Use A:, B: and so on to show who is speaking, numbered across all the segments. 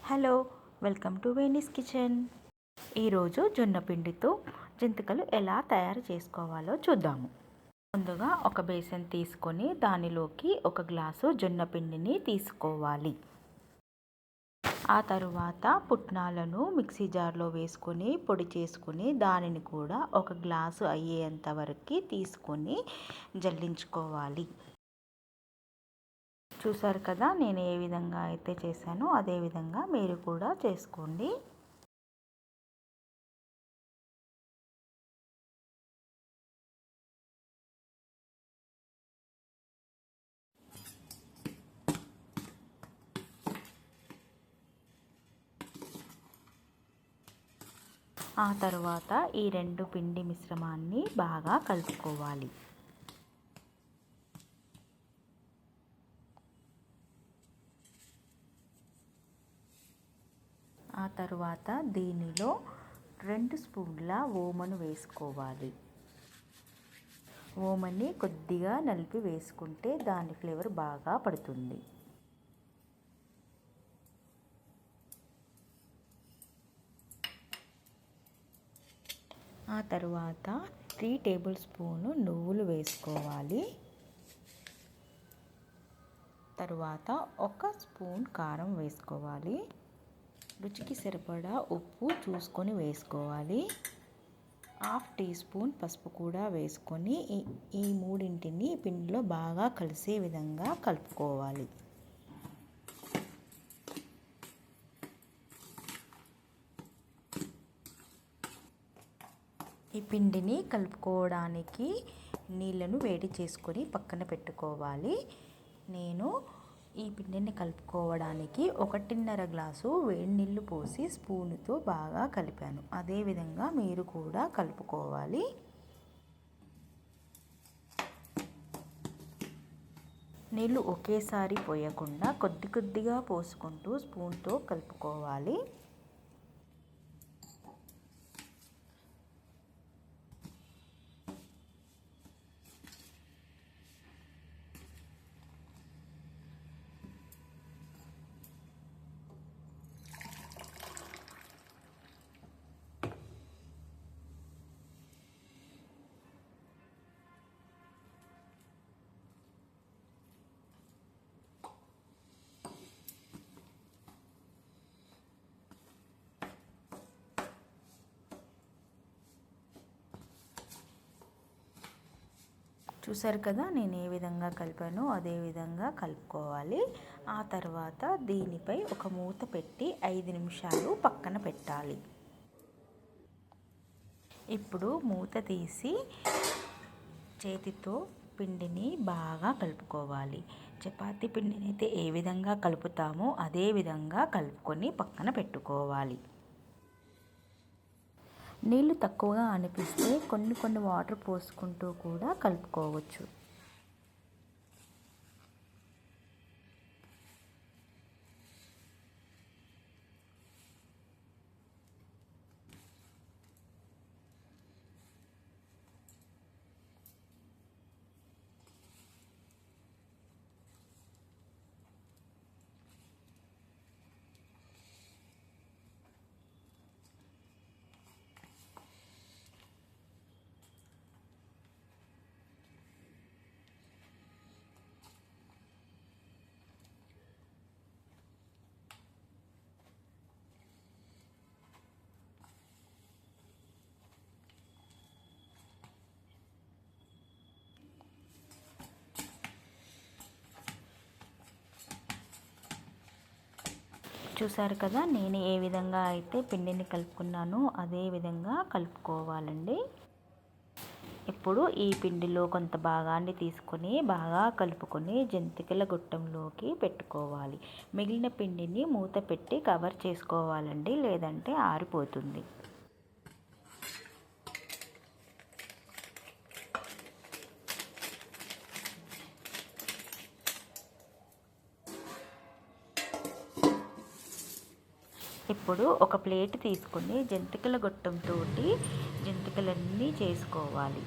A: Hello, welcome to Veni's kitchen. ఈరోజు జొన్న పిండితో జంతికలు ఎలా తయారు చేసుకోవాలో చూద్దాము. ముందుగా ఒక బేసన్ తీసుకొని దానిలోకి ఒక గ్లాసు జొన్న పిండిని తీసుకోవాలి. ఆ తరువాత పుట్నాలను మిక్సీ జార్లో వేసుకొని పొడి చేసుకొని దానిని కూడా ఒక గ్లాసు అయ్యేంత వరకు తీసుకొని జల్లించుకోవాలి. చూసారు కదా, నేను ఏ విధంగా అయితే చేశానో అదే విధంగా మీరు కూడా చేసుకోండి. ఆ తర్వాత ఈ రెండు పిండి మిశ్రమాన్ని బాగా కలుపుకోవాలి. ఆ తర్వాత దీనిలో 2 స్పూన్ల ఓమను వేసుకోవాలి. ఓమని కొద్దిగా నలిపి వేసుకుంటే దాని ఫ్లేవర్ బాగా పడుతుంది. ఆ తర్వాత 3 టేబుల్ స్పూను నువ్వులు వేసుకోవాలి. తరువాత 1 స్పూన్ కారం వేసుకోవాలి. రుచికి సరిపడా ఉప్పు చూసుకొని వేసుకోవాలి. 1/2 టీ స్పూన్ పసుపు కూడా వేసుకొని ఈ మూడింటిని పిండిలో బాగా కలిసే విధంగా కలుపుకోవాలి. ఈ పిండిని కలుపుకోవడానికి నీళ్ళను వేడి చేసుకొని పక్కన పెట్టుకోవాలి. నేను ఈ పిండిని కలుపుకోవడానికి 1.5 గ్లాసు వేడి నీళ్ళు పోసి స్పూనుతో బాగా కలిపాను. అదేవిధంగా మీరు కూడా కలుపుకోవాలి. నీళ్ళు ఒకేసారి పోయకుండా కొద్ది కొద్దిగా పోసుకుంటూ స్పూన్తో కలుపుకోవాలి. చూసారు కదా, నేను ఏ విధంగా కలిపానో అదే విధంగా కలుపుకోవాలి. ఆ తర్వాత దీనిపై ఒక మూత పెట్టి 5 నిమిషాలు పక్కన పెట్టాలి. ఇప్పుడు మూత తీసి చేతితో పిండిని బాగా కలుపుకోవాలి. చపాతీ పిండిని అయితే ఏ విధంగా కలుపుతామో అదే విధంగా కలుపుకొని పక్కన పెట్టుకోవాలి. నీళ్ళు తక్కువగా అనిపిస్తే కొన్ని వాటర్ పోసుకుంటూ కూడా కలుపుకోవచ్చు. చూసారు కదా, నేను ఏ విధంగా అయితే పిండిని కలుపుకున్నానో అదే విధంగా కలుపుకోవాలండి. ఇప్పుడు ఈ పిండిలో కొంత భాగాన్ని తీసుకొని బాగా కలుపుకొని జంతికల గొట్టంలోకి పెట్టుకోవాలి. మిగిలిన పిండిని మూత పెట్టి కవర్ చేసుకోవాలండి, లేదంటే ఆరిపోతుంది. ఇప్పుడు ఒక ప్లేట్ తీసుకొని జంతికల గొట్టంతో జంతికలన్నీ చేసుకోవాలి.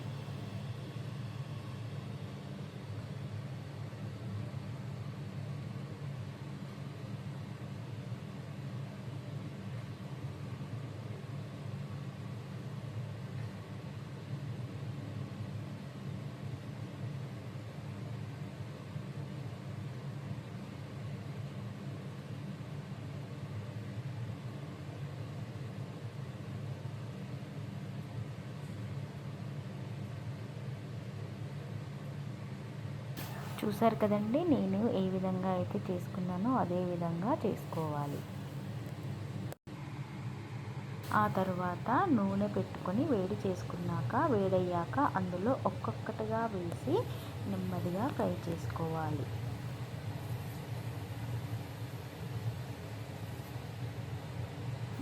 A: చూసారు కదండి, నేను ఏ విధంగా అయితే చేసుకున్నానో అదే విధంగా చేసుకోవాలి. ఆ తరువాత నూనె పెట్టుకొని వేడి చేసుకున్నాక, వేడయ్యాక అందులో ఒక్కొక్కటిగా వేసి నెమ్మదిగా ఫ్రై చేసుకోవాలి.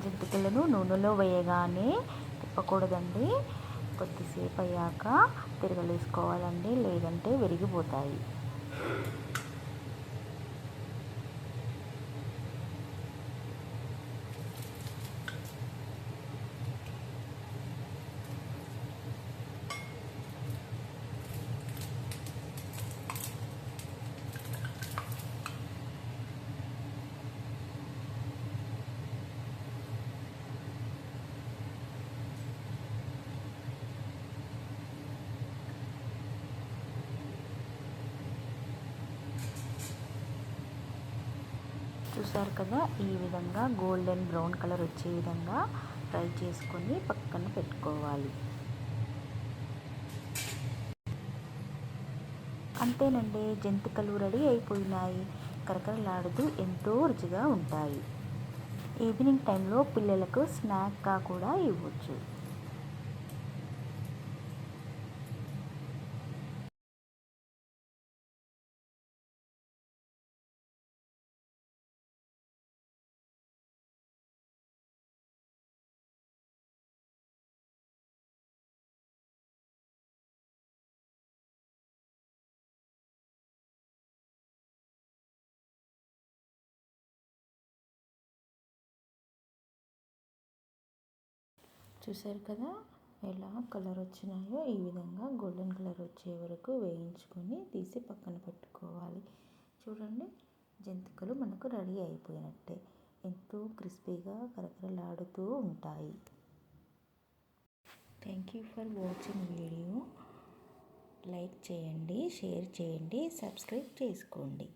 A: జంతికలను నూనెలో వేయగానే తిప్పకూడదండి. కొద్దిసేపు అయ్యాక తిరగలేసుకోవాలండి, లేదంటే విరిగిపోతాయి. చూసారు కదా, ఈ విధంగా గోల్డెన్ బ్రౌన్ కలర్ వచ్చే విధంగా ఫ్రై చేసుకొని పక్కన పెట్టుకోవాలి. అంతేనండి, జంతికలు రెడీ అయిపోయినాయి. కరకరలాడుతూ ఎంతో రుచిగా ఉంటాయి. ఈవినింగ్ టైంలో పిల్లలకు స్నాక్గా కూడా ఇవ్వచ్చు. చూసారు కదా ఎలా కలర్ వచ్చినాయో, ఈ విధంగా గోల్డెన్ కలర్ వచ్చే వరకు వేయించుకొని తీసి పక్కన పెట్టుకోవాలి. చూడండి, జంతికలు మనకు రెడీ అయిపోయినట్టే. ఎంతో క్రిస్పీగా కరకరలాడుతూ ఉంటాయి. Thank you for watching video. Like చేయండి, షేర్ చేయండి, సబ్స్క్రైబ్ చేసుకోండి.